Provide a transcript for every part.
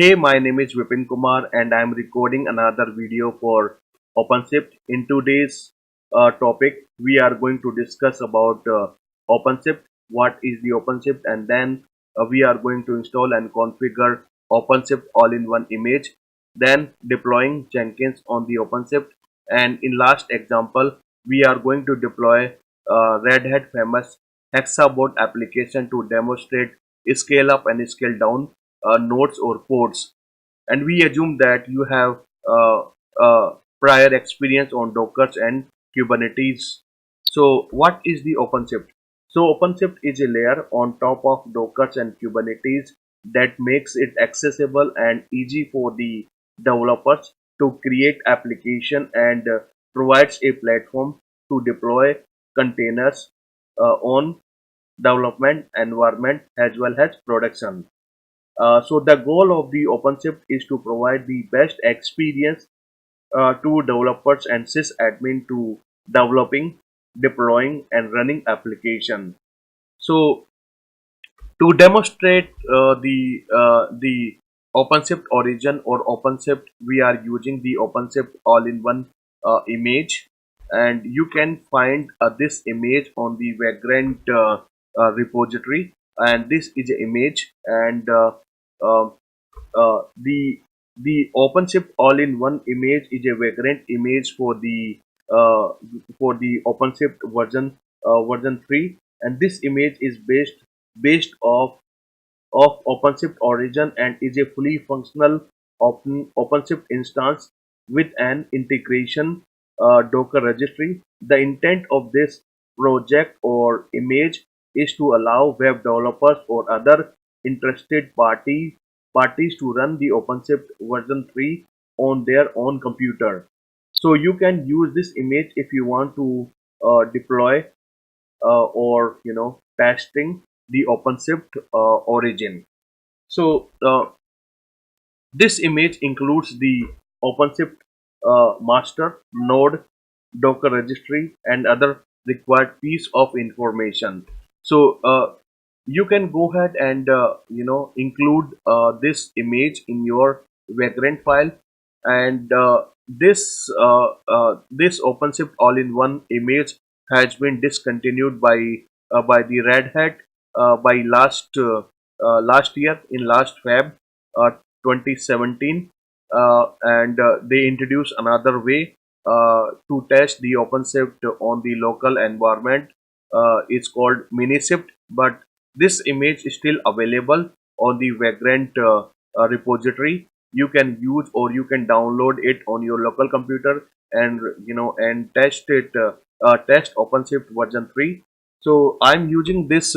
Hey, my name is Vipin Kumar and I am recording another video for Openshift. In today's topic, we are going to discuss about Openshift, what is the Openshift, and then we are going to install and configure Openshift all-in-one image, then deploying Jenkins on the Openshift, and in last example, we are going to deploy RedHat Famous Hexboard application to demonstrate scale up and scale down nodes or ports, and we assume that you have uh, prior experience on Docker and Kubernetes. So what is the OpenShift? So OpenShift is a layer on top of Docker and Kubernetes that makes it accessible and easy for the developers to create application and provides a platform to deploy containers on development environment as well as production. So the goal of the OpenShift is to provide the best experience to developers and sysadmin to developing, deploying, and running application. So to demonstrate the OpenShift origin or OpenShift, we are using the OpenShift all-in-one image, and you can find this image on the Vagrant repository. And this is an image, and uh, the OpenShift all-in-one image is a Vagrant image uh, for the OpenShift version 3, and this image is based of OpenShift origin and is a fully functional OpenShift instance with an integration Docker registry. The intent of this project or image is to allow web developers or other interested parties to run the OpenShift version 3 on their own computer. So you can use this image if you want to deploy or testing the OpenShift origin. So this image includes the OpenShift master node, Docker registry, and other required piece of information. So you can go ahead and include this image in your Vagrant file, and this OpenShift all-in-one image has been discontinued by the Red Hat by last year in last Feb 2017, and they introduced another way to test the OpenShift on the local environment. It's called Minishift, but this image is still available on the Vagrant repository. You can use or you can download it on your local computer and test it, test OpenShift version 3. So I'm using this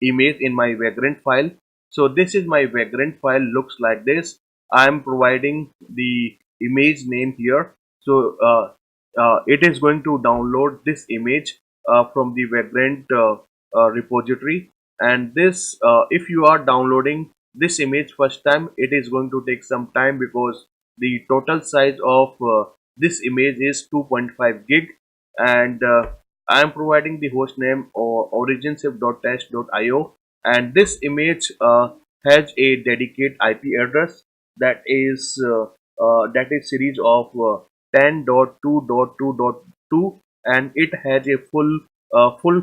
image in my Vagrant file. So this is my Vagrant file, looks like this. I'm providing the image name here. So it is going to download this image from the Vagrant repository, and this if you are downloading this image first time, it is going to take some time because the total size of this image is 2.5 gig, and I am providing the host name or originshift.test.io, and this image has a dedicated IP address that is series of 10.2.2.2, and it has a full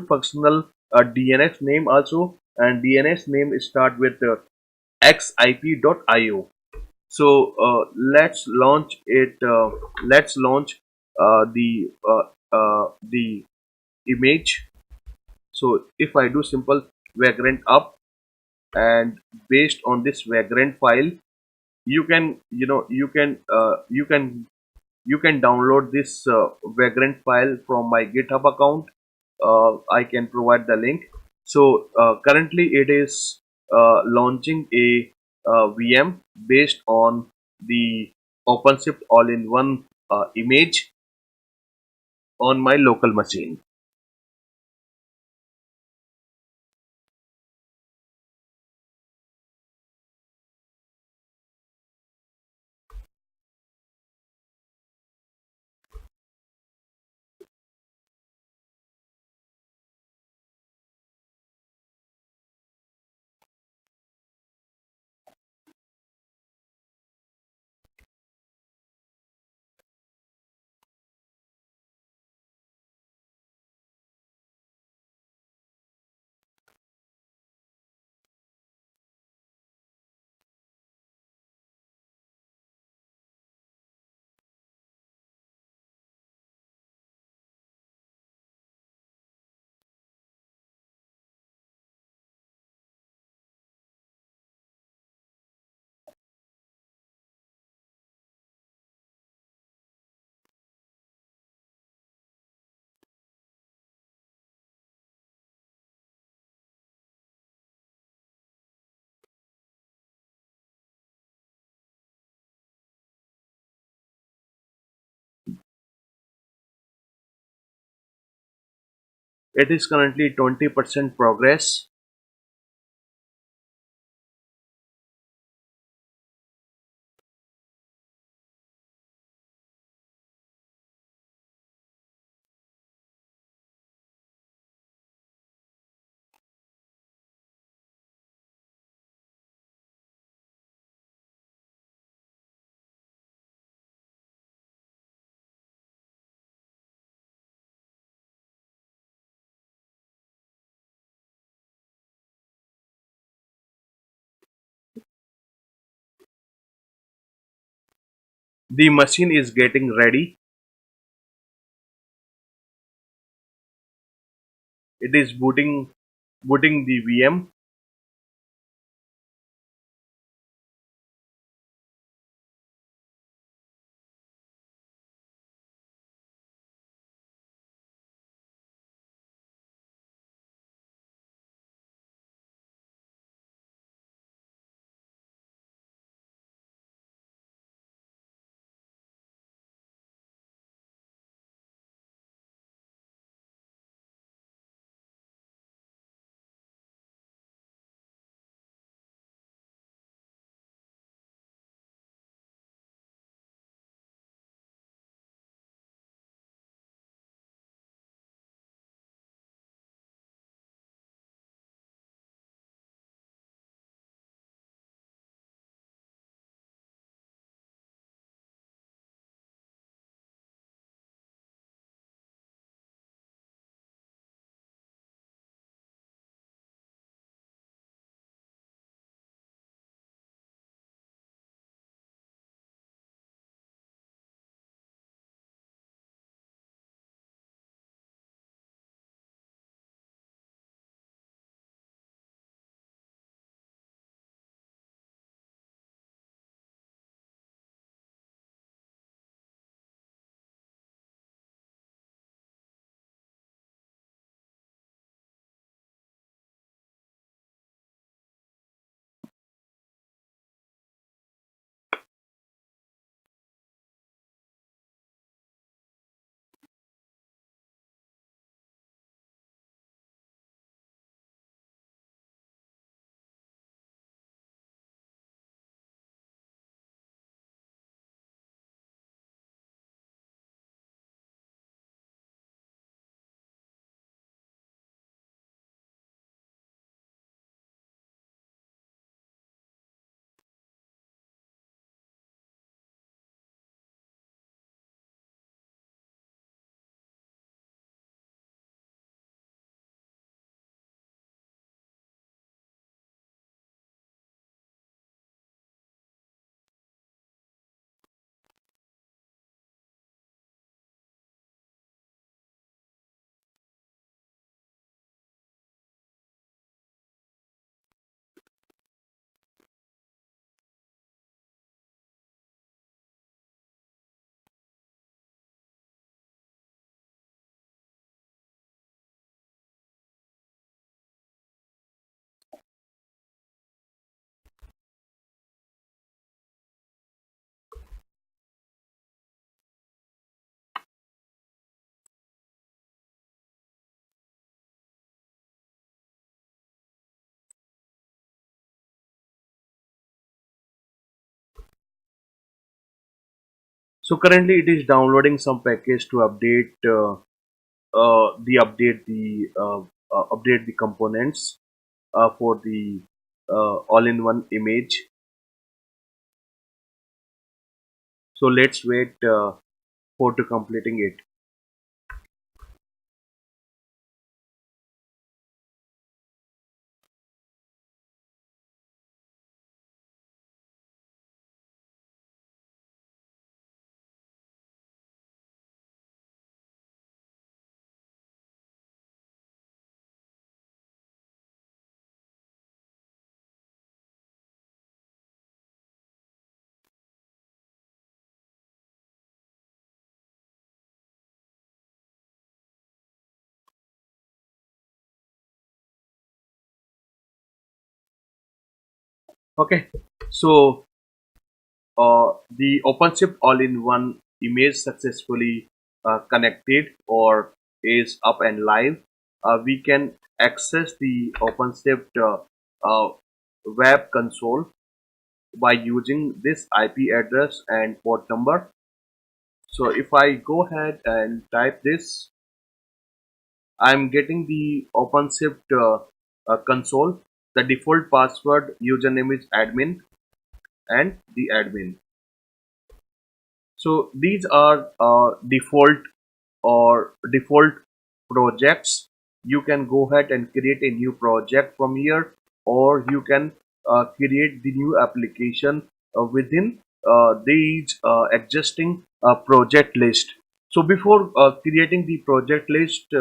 functional DNS name also, and DNS name start with xip.io. So let's launch it. Let's launch the image. So if I do simple vagrant up, and based on this vagrant file, you can you can download this vagrant file from my GitHub account. I can provide the link. So currently it is launching a VM based on the OpenShift all-in-one image on my local machine. It is currently 20% progress. The machine is getting ready. It is booting the VM. So currently it is downloading some package to update the components for the all-in-one image. So let's wait for to completing it. Okay, so the OpenShift all-in-one image successfully connected or is up and live. we can access the OpenShift web console by using this IP address and port number. So if I go ahead and type this, I'm getting the OpenShift console. The default password username is admin and the admin. So these are default projects. You can go ahead and create a new project from here, or you can create the new application within these existing project list. So before creating the project list,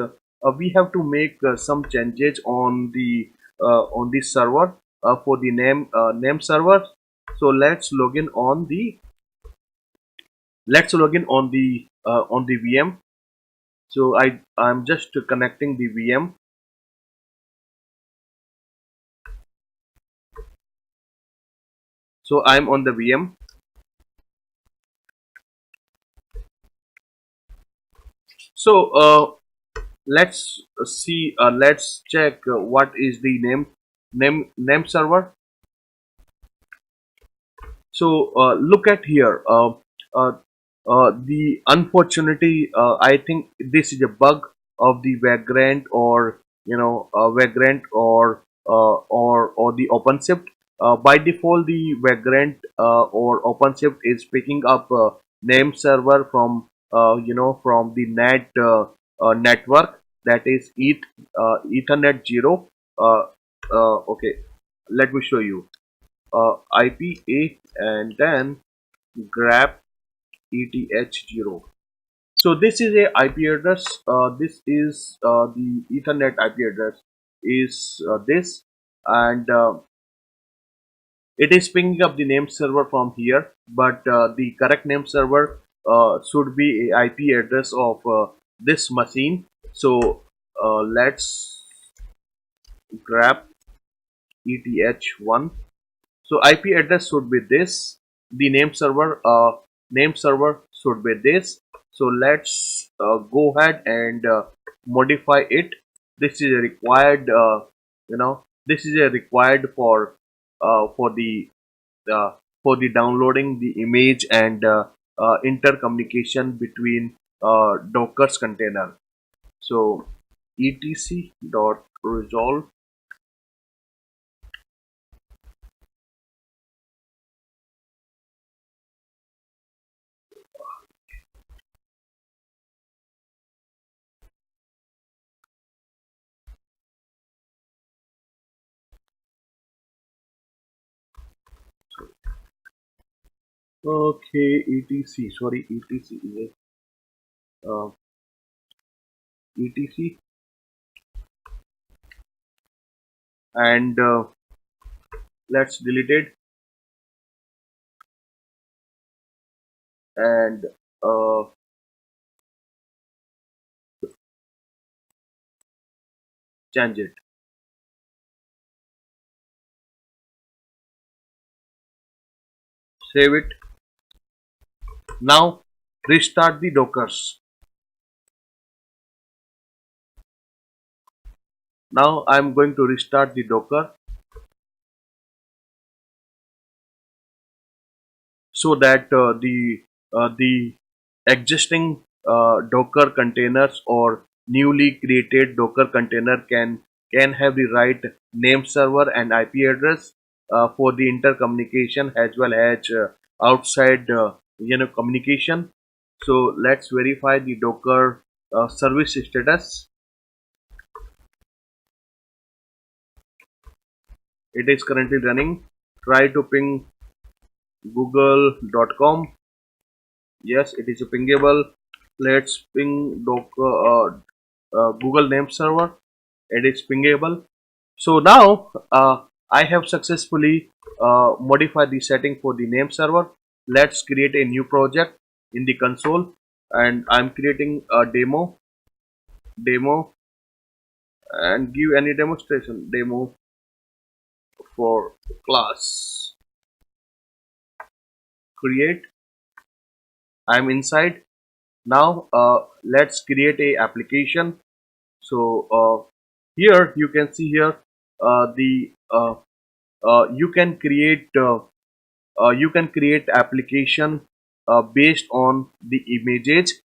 we have to make some changes on the server for the name server. So let's log in on the VM. So I'm just connecting the VM. So I'm on the VM. So let's see. Let's check what is the name server. So look at here. Uh, the unfortunately, I think this is a bug of the Vagrant, or Vagrant, or the OpenShift. By default, the Vagrant or OpenShift is picking up name server from from the network, that is Ethernet 0. Uh, okay, let me show you. IP8 and then grab ETH0. So this is a IP address. This is the Ethernet IP address is this, and it is picking up the name server from here. But the correct name server should be a IP address of this machine. So let's grab ETH1. So IP address should be this. The name server should be this. So let's go ahead and modify it. This is a required, this is a required uh, for the for the downloading the image and intercommunication between Docker's container. So etc dot resolve. Okay, etc. Sorry, etc is a etc, and let's delete it and uh, change it. Save it. Now restart the Dockers. Now I'm going to restart the Docker so that the existing Docker containers or newly created Docker container can have the right name server and IP address for the intercommunication, as well as outside communication. So let's verify the Docker service status. It is currently running. Try to ping google.com. Yes, it is pingable. Let's ping Docker Google name server. It is pingable. So now I have successfully modified the setting for the name server. Let's create a new project in the console, and I'm creating a demo, and give any demonstration demo for class. Create. I'm inside. Now let's create a application. So here you can see here the you can create application based on the images.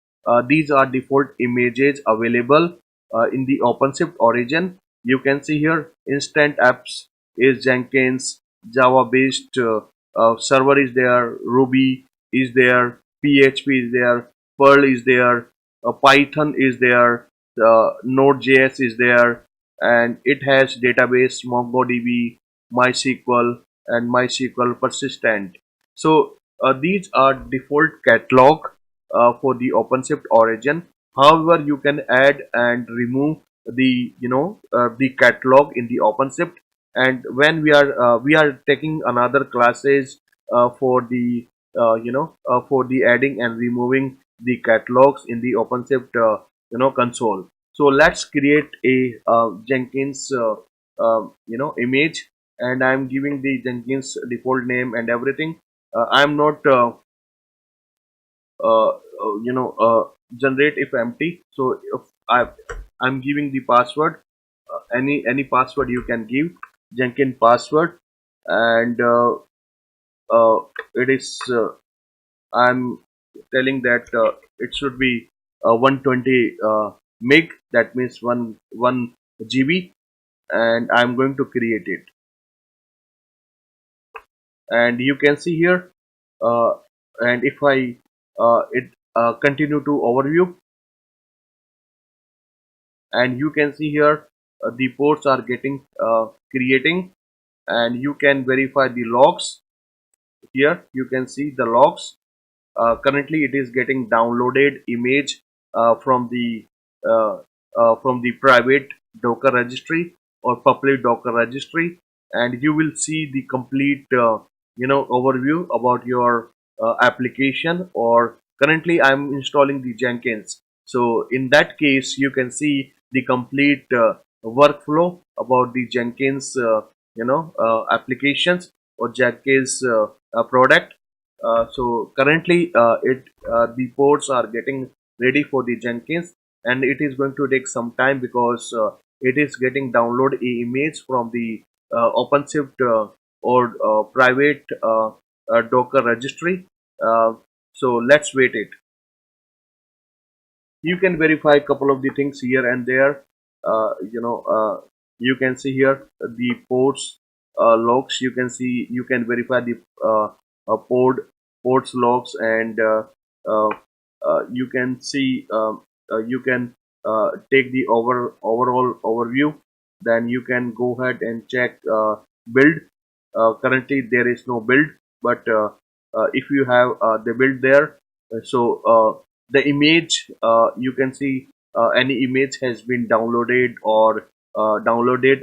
These are default images available in the OpenShift origin. You can see here instant apps is Jenkins, Java based server is there, Ruby is there, PHP is there, Perl is there, Python is there, Node.js is there, and it has database MongoDB, MySQL, and MySQL persistent. So these are default catalog for the OpenShift origin. However, you can add and remove the the catalog in the OpenShift. And when we are taking another classes for the for the adding and removing the catalogs in the OpenShift console. So let's create a Jenkins image, and I'm giving the Jenkins default name and everything. I'm not generate if empty. So if I'm giving the password, any password you can give, Jenkins password, and it is I'm telling that it should be 120 meg, that means 1 GB, and I'm going to create it. And you can see here uh, and if I it continue to overview, and you can see here the ports are getting creating, and you can verify the logs. Here you can see the logs. Currently it is getting downloaded image uh, from the private Docker registry or public Docker registry, and you will see the complete overview about your application. Or currently I'm installing the Jenkins, so in that case you can see the complete workflow about the Jenkins applications or Jenkins product. So currently the ports are getting ready for the Jenkins, and it is going to take some time because it is getting download a image from the OpenShift or private Docker registry. uh, so let's wait it. You can verify a couple of the things here and there. You can see here the ports logs. You can see, you can verify the ports logs, and uh, you can see you can take the overall overview. Then you can go ahead and check build. Currently there is no build, but if you have the build there, the image, you can see any image has been downloaded or downloaded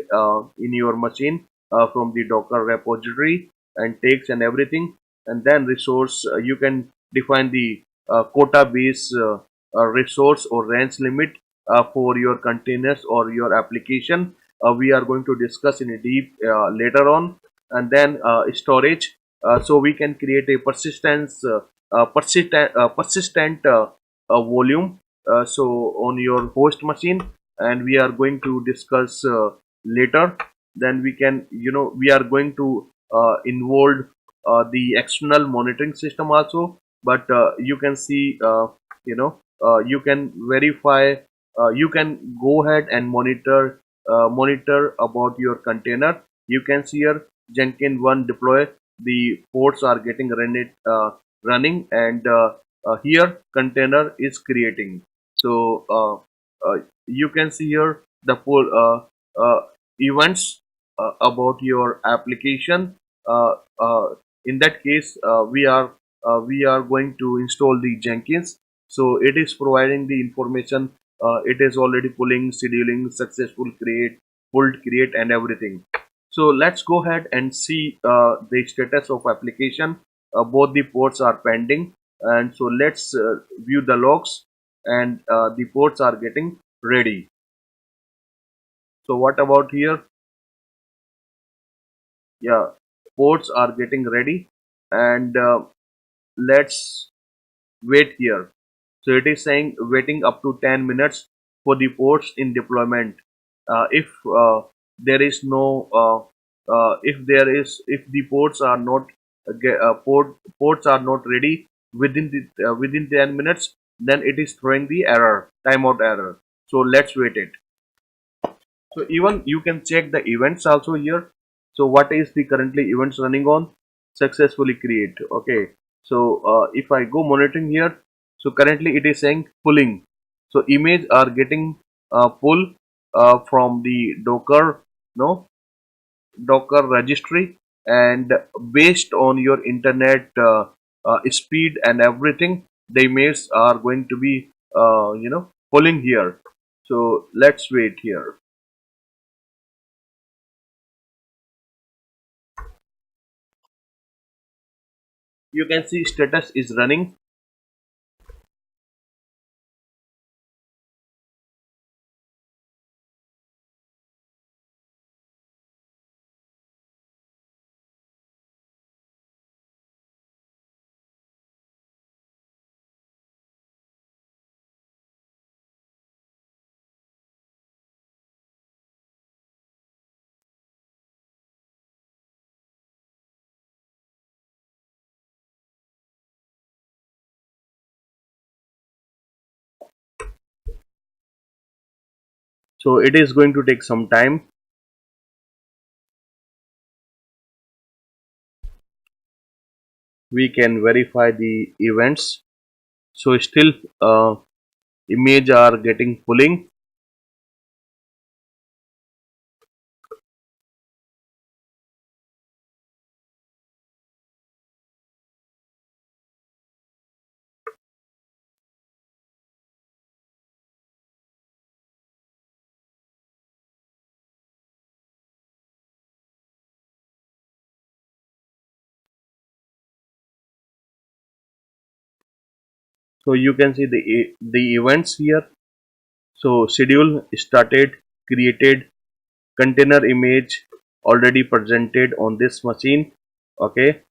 in your machine from the Docker repository, and takes and everything. And then resource, you can define the quota base resource or range limit for your containers or your application. We are going to discuss in a deep later on. And then storage, so we can create a persistent volume so on your host machine, and we are going to discuss later. Then we can, we are going to involve the external monitoring system also. But you can see, you can verify, you can go ahead and monitor about your container. You can see here Jenkins 1 deploy, the ports are getting running, and here container is creating. So you can see here the full events about your application. uh, uh, in that case we are going to install the Jenkins. So it is providing the information. It is already pulling, scheduling, successful create, pulled create, and everything. So let's go ahead and see the status of application. Both the ports are pending, and so let's view the logs, and the ports are getting ready. So what about here? Yeah, ports are getting ready, and let's wait here. So it is saying waiting up to 10 minutes. for the ports in deployment. If there is no if the ports are not ports are not ready within 10 minutes, then it is throwing the error, timeout error. So let's wait it. So even you can check the events also here. So what is the currently events running on? Successfully create. Okay. So if I go monitoring here, so currently it is saying pulling. So image are getting pull from the Docker registry, and based on your internet speed and everything, the images are going to be pulling here. So let's wait here. You can see status is running. So it is going to take some time. We can verify the events. So still image are getting pulling. So you can see the events here. So schedule started, created, container image already presented on this machine. Okay.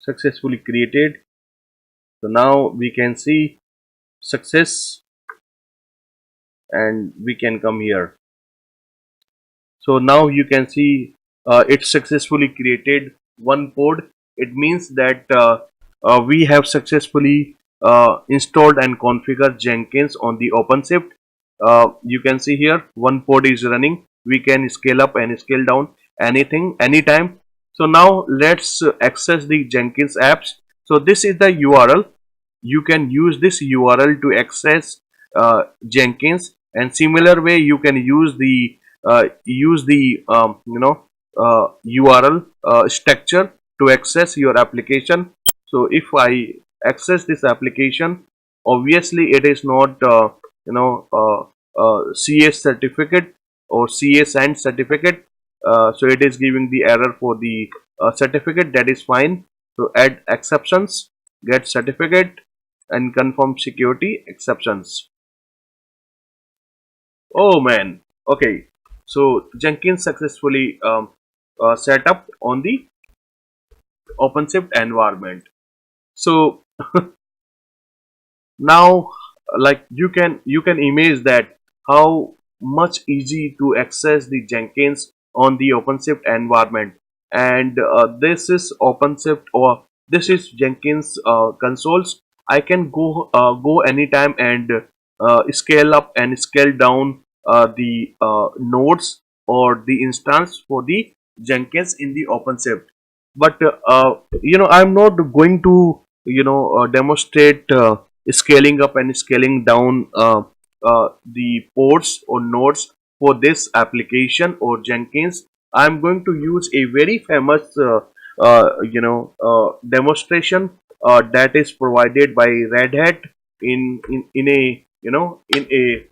Successfully created. So now we can see success, and we can come here. So now you can see it successfully created one pod. It means that we have successfully installed and configured Jenkins on the OpenShift. You can see here one pod is running. We can scale up and scale down anything anytime. So now let's access the Jenkins apps. So this is the URL. You can use this URL to access Jenkins, and similar way you can use the URL structure to access your application. So if I access this application, obviously it is not CS certificate or CS and certificate. So it is giving the error for the certificate. That is fine. So add exceptions, get certificate, and confirm security exceptions. Oh man. Okay. So Jenkins successfully set up on the OpenShift environment. So now, like you can imagine that how much easy to access the Jenkins on the OpenShift environment. And this is OpenShift, or this is Jenkins consoles. I can go anytime and scale up and scale down the nodes or the instance for the Jenkins in the OpenShift. But I'm not going to demonstrate scaling up and scaling down the ports or nodes for this application or Jenkins. I'm going to use a very famous demonstration that is provided by Red Hat in a in a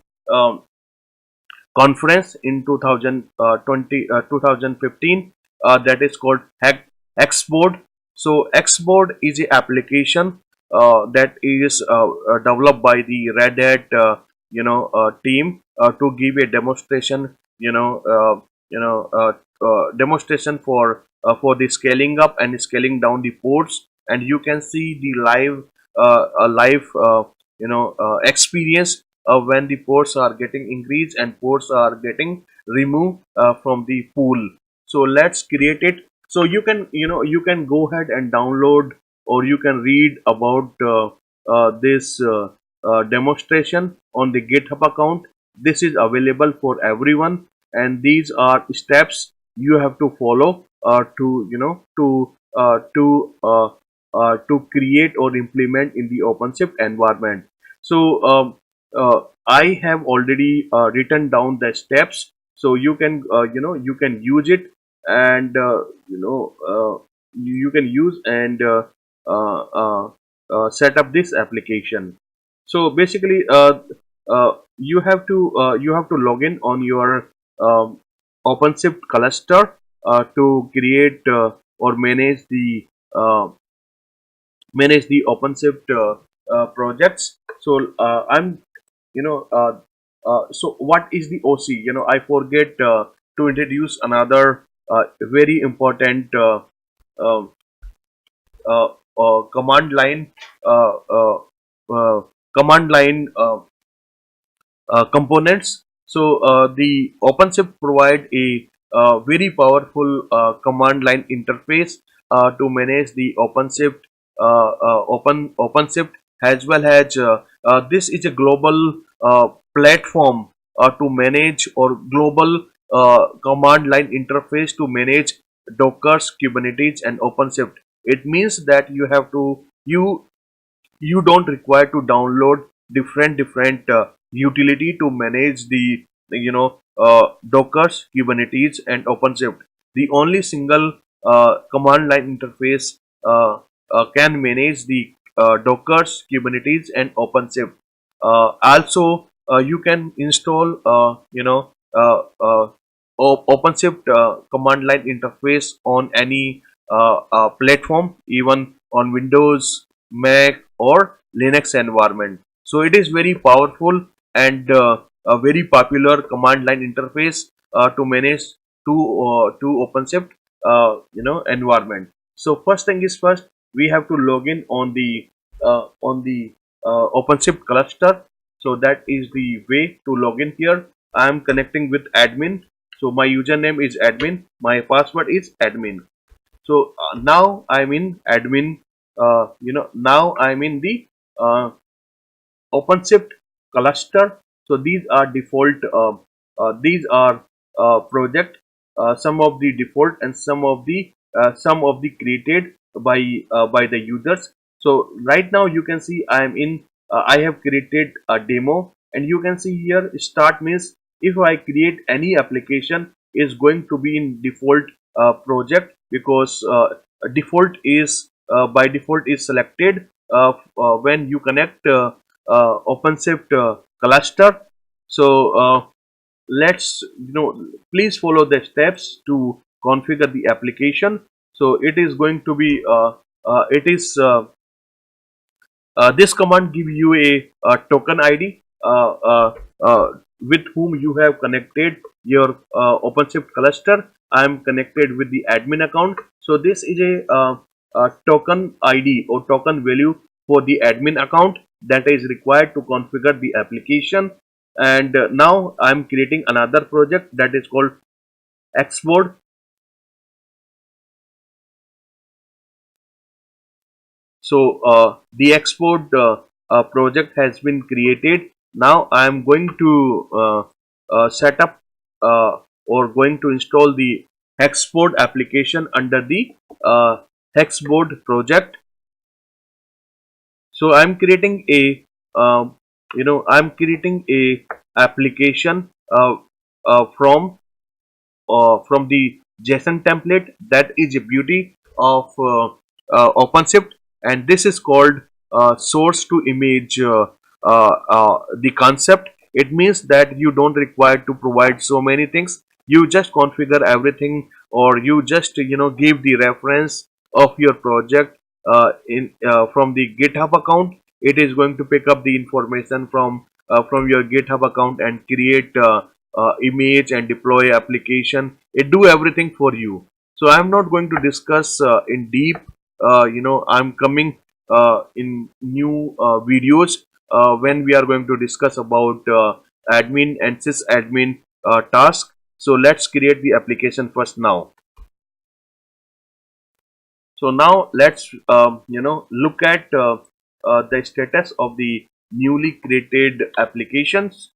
conference in 2015 that is called Hexboard. So Hexboard is a application that is developed by the Red Hat team to give a demonstration, demonstration for the scaling up and scaling down the ports, and you can see the live experience when the ports are getting increased and ports are getting removed from the pool. So let's create it. So you can go ahead and download, or you can read about this demonstration on the GitHub account. This is available for everyone, and these are steps you have to follow to create or implement in the OpenShift environment. So I have already written down the steps, so you can you can use it, and you can use and uh, uh, set up this application. So basically, you have to log in on your um, OpenShift cluster to create or uh, manage the OpenShift projects. So I'm you know so what is the OC? I forget to introduce another very important uh, command line uh, uh, uh, command line components. So the OpenShift provide a very powerful command line interface to manage the OpenShift, as well as this is a global platform to manage, or global command line interface to manage Dockers, Kubernetes, and OpenShift. It means that you don't require to download different utility to manage the Dockers, Kubernetes, and OpenShift. The only single command line interface can manage the Dockers, Kubernetes, and OpenShift. Also, you can install OpenShift command line interface on any platform, even on Windows, Mac, or Linux environment. So it is very powerful and a very popular command line interface to manage two OpenShift environment. So first thing is first, we have to log in on the OpenShift cluster. So that is the way to log in here. I am connecting with admin. So my username is admin. My password is admin. So now I'm in admin. Now I'm in the OpenShift cluster. So these are default. These are project. Some of the default and some of the created by the users. So right now you can see I am in. I have created a demo, and you can see here start means if I create any application is going to be in default project, because default is by default is selected when you connect OpenShift cluster. So let's please follow the steps to configure the application. So it is going to be it is this command give you a token ID with whom you have connected your OpenShift cluster. I am connected with the admin account. So this is a token ID or token value for the admin account that is required to configure the application. And now I am creating another project that is called Hexboard. So the export project has been created. Now I am going to set up or going to install the Hexboard application under the Hexboard project. So I'm creating a I'm creating a application from the JSON template. That is a beauty of OpenShift, and this is called source to image. The concept, it means that you don't require to provide so many things. You just configure everything, or you just give the reference of your project from the GitHub account. It is going to pick up the information from your GitHub account and create image and deploy application. It do everything for you. So I'm not going to discuss in deep. I'm coming in new videos when we are going to discuss about admin and sysadmin task. So let's create the application first now. So now let's look at the status of the newly created applications.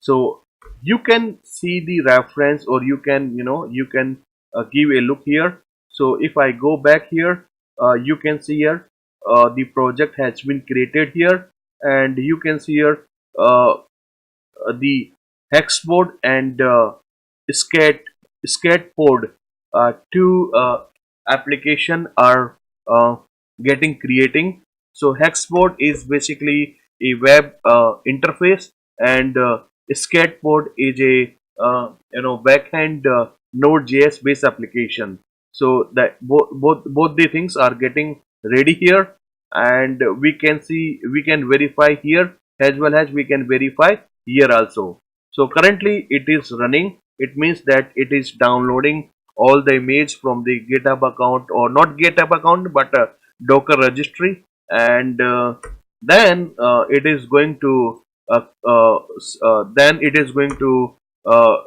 So you can see the reference, or you can give a look here. So if I go back here, you can see here the project has been created here, and you can see here the Hexboard and scat Skateboard, two application are getting creating. So Hexboard is basically a web interface, and Skateboard is a backend Node.js based application. So that both the things are getting ready here, and we can verify here as well as we can verify here also. So currently it is running. It means that it is downloading all the image from the GitHub account, or not GitHub account but a Docker registry, and then it is going to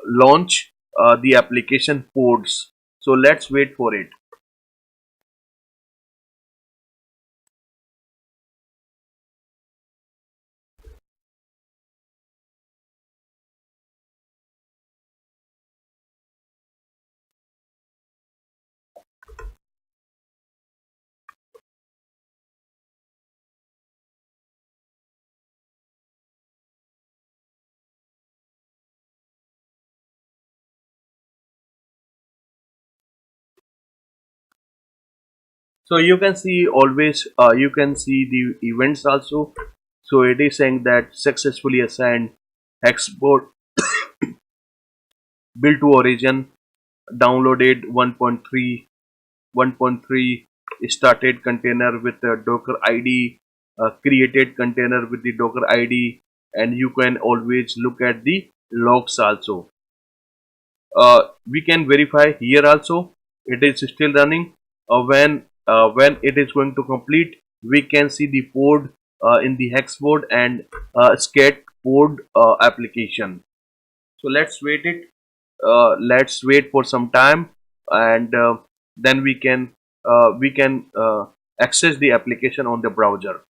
launch the application pods. So let's wait for it. So you can see always, you can see the events also. So it is saying that successfully assigned export built to origin, downloaded 1.3, 1.3, started container with the Docker ID, created container with the Docker ID, and you can always look at the logs also. We can verify here also. It is still running. When it is going to complete, we can see the code in the Hexboard and scat code application. So let's wait for some time, and then we can access the application on the browser.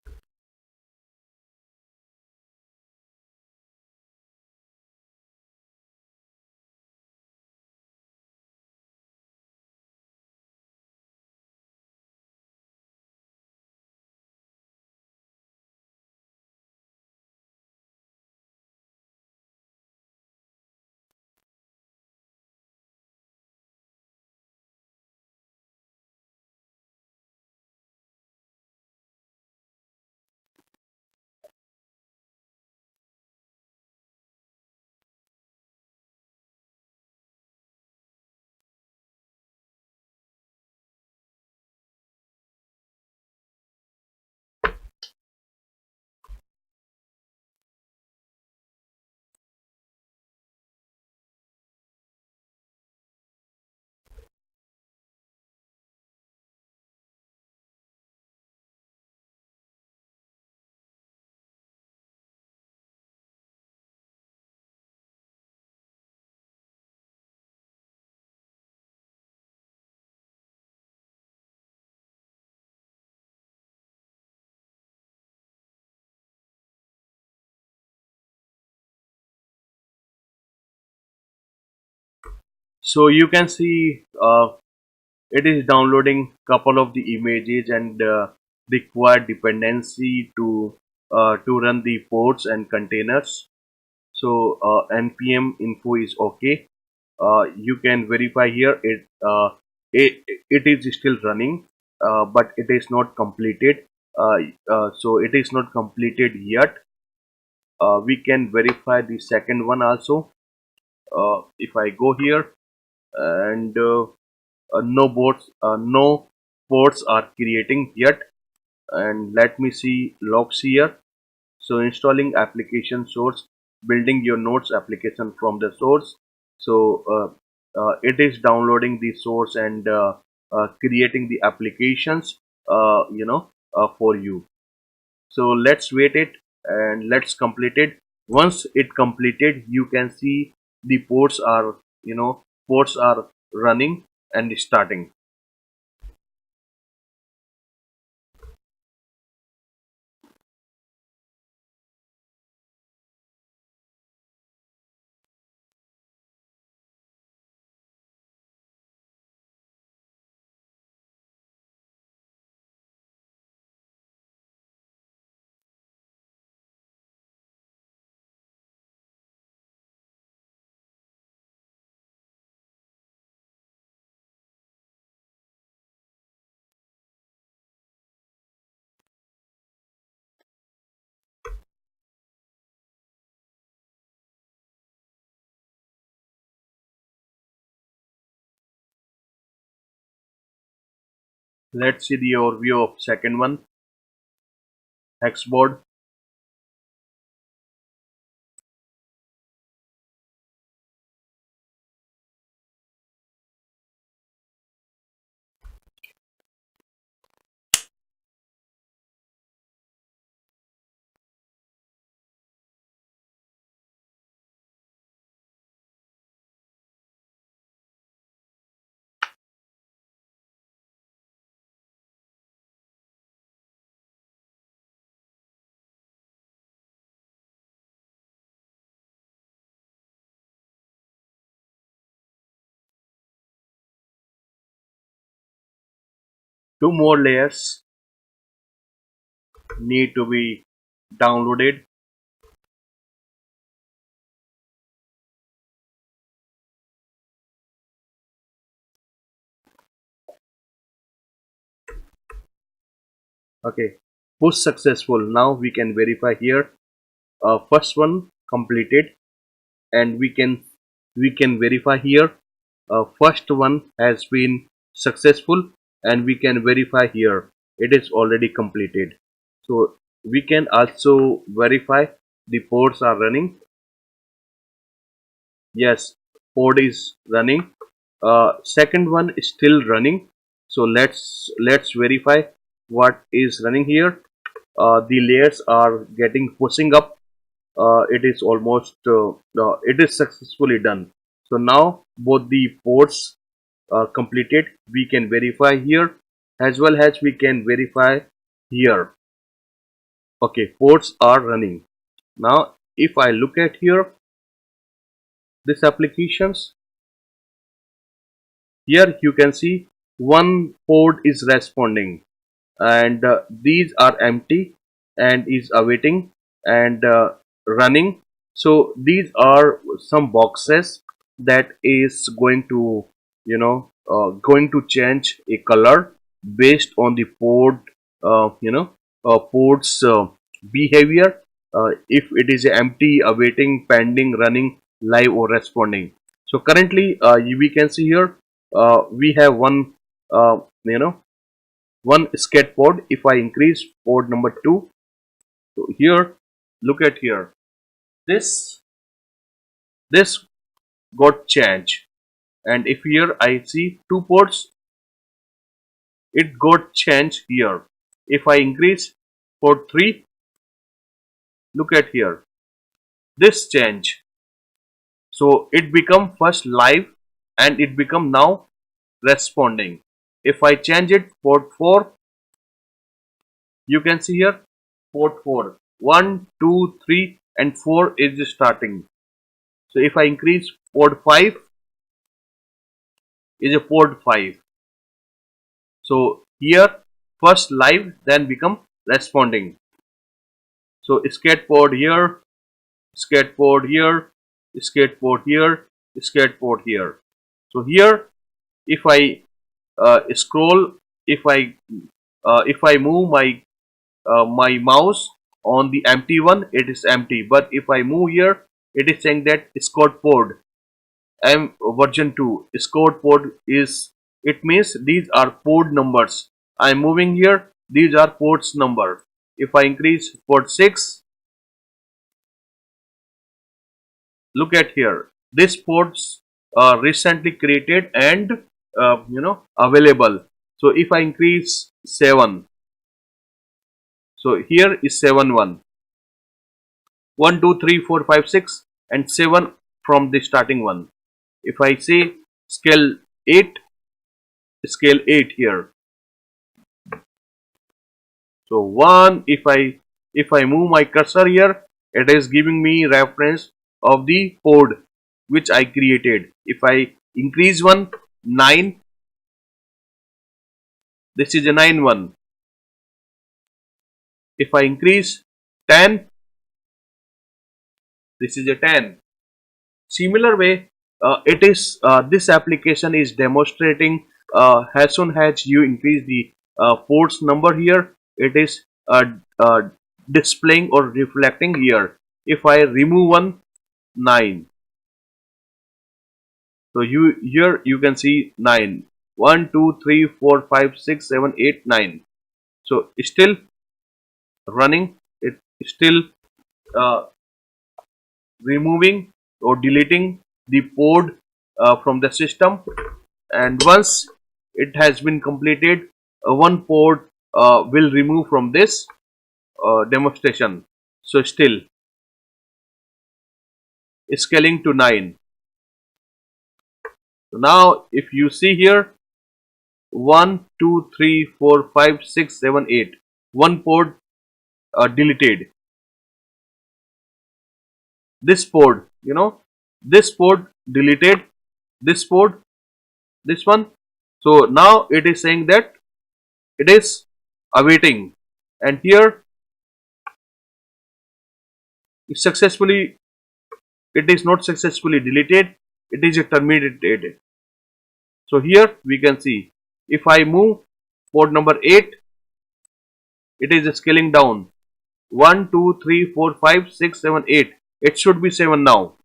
So you can see it is downloading couple of the images and required dependency to run the ports and containers. So npm info is okay. You can verify here. It is still running, but it is not completed. So it is not completed yet. We can verify the second one also. if I go here and no ports are creating yet, and let me see logs here. So installing application source, building your nodes application from the source. So it is downloading the source and creating the applications for you. So let's wait it and let's complete it. Once it completed, you can see the ports are running and starting. Let's see the overview of second one, Hexboard. Two more layers need to be downloaded. Okay, push successful. Now we can verify here. First one completed, and we can verify here. First one has been successful, and we can verify here it is already completed. So we can also verify the ports are running. Yes, port is running. Second one is still running. So let's verify what is running here. The layers are getting pushing up. It is almost it is successfully done. So now both the ports completed. We can verify here as well as we can verify here. Okay, ports are running. Now if I look at here this applications, here you can see one port is responding, and these are empty and is awaiting and running. So these are some boxes that is going to going to change a color based on the port port's behavior, if it is empty, awaiting, pending, running, live, or responding. So currently we can see here we have one uh, you know one scat pod. If I increase port number 2, so here look at here, this got changed, and if here I see 2 ports, it got changed here. If I increase port 3, look at here, this change. So it become first live and it become now responding. If I change it port 4, you can see here port 4, 1, 2, 3 and 4 is starting. So if I increase port 5, is a port 5. So here first live then become responding. So scat port here, scat port here, scat port here, scat port here. So here if I scroll, if I move my mouse on the empty one, it is empty, but if I move here, it is saying that scat port. I'm version 2. Scored port is, it means these are port numbers. I'm moving here, these are ports number. If I increase port 6, look at here, this ports recently created and available. So if I increase 7, so here is 7 1 1 2 3 4 5 6 and 7 from the starting one. If I say scale 8, scale 8 here. So 1, if I move my cursor here, it is giving me reference of the code which I created. If I increase 1, 9, this is a 9 1. If I increase 10, this is a 10. Similar way, it is this application is demonstrating as soon as you increase the ports number here, it is uh, displaying or reflecting here. If I remove 1, 9, so you here you can see 9, 1 2 3 4 5 6 7 8 9. So still running, it still uh, removing or deleting the port from the system, and once it has been completed, one port will remove from this demonstration. So still scaling to 9. So now if you see here, 1 2 3 4 5 6 7 8, one port deleted. This port, this port deleted, this port, this one. So now it is saying that it is awaiting, and here it successfully, it is not successfully deleted, it is terminated. So here we can see, if I move port number 8, it is scaling down, 1 2 3 4 5 6 7 8. It should be 7 now.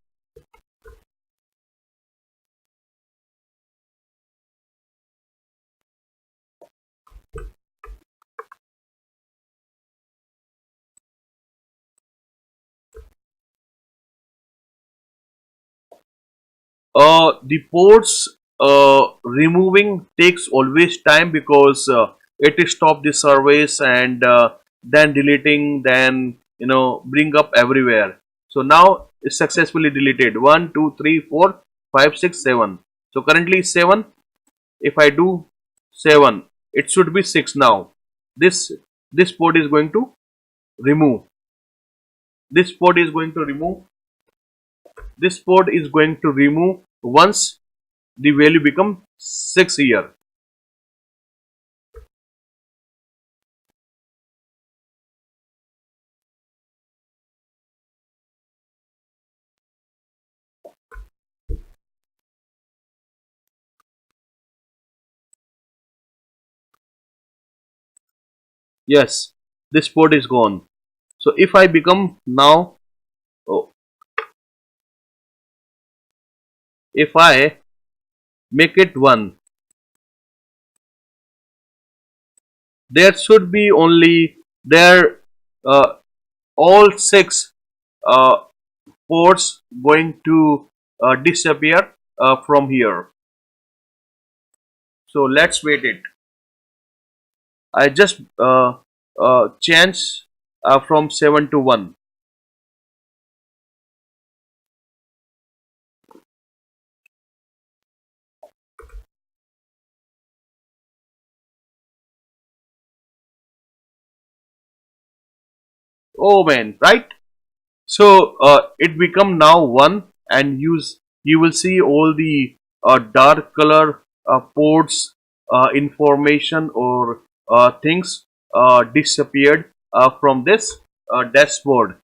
The ports removing takes always time, because it stop the service, and then deleting, then bring up everywhere. So now it's successfully deleted, 1 2 3 4 5 6 7. So currently 7. If I do 7, it should be 6 now. This port is going to remove, this port is going to remove, this port is going to remove once the value become 6 here. Yes, this port is gone. So if I become now, oh, if I make it 1, there should be only there uh, all 6 uh, ports going to disappear from here. So let's wait it. I just change from 7 to 1. Oh man, right? So it become now 1, and you will see all the dark color ports information or things disappeared from this dashboard.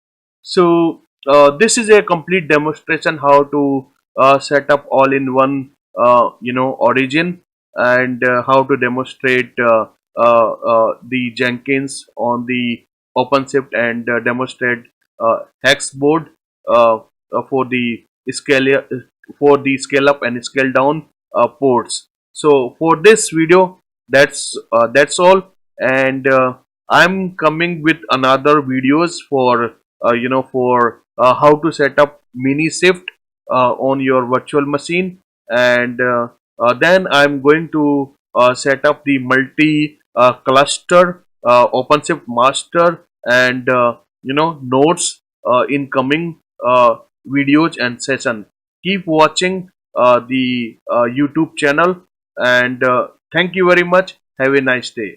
So this is a complete demonstration how to set up all in one origin, and how to demonstrate the Jenkins on the OpenShift, and demonstrate Hexboard for the for the scale up and scale down ports. So for this video, that's all, and I'm coming with another videos for for how to set up mini shift on your virtual machine, and then I'm going to set up the multi cluster OpenShift master and nodes in coming videos and session. Keep watching the YouTube channel, and thank you very much. Have a nice day.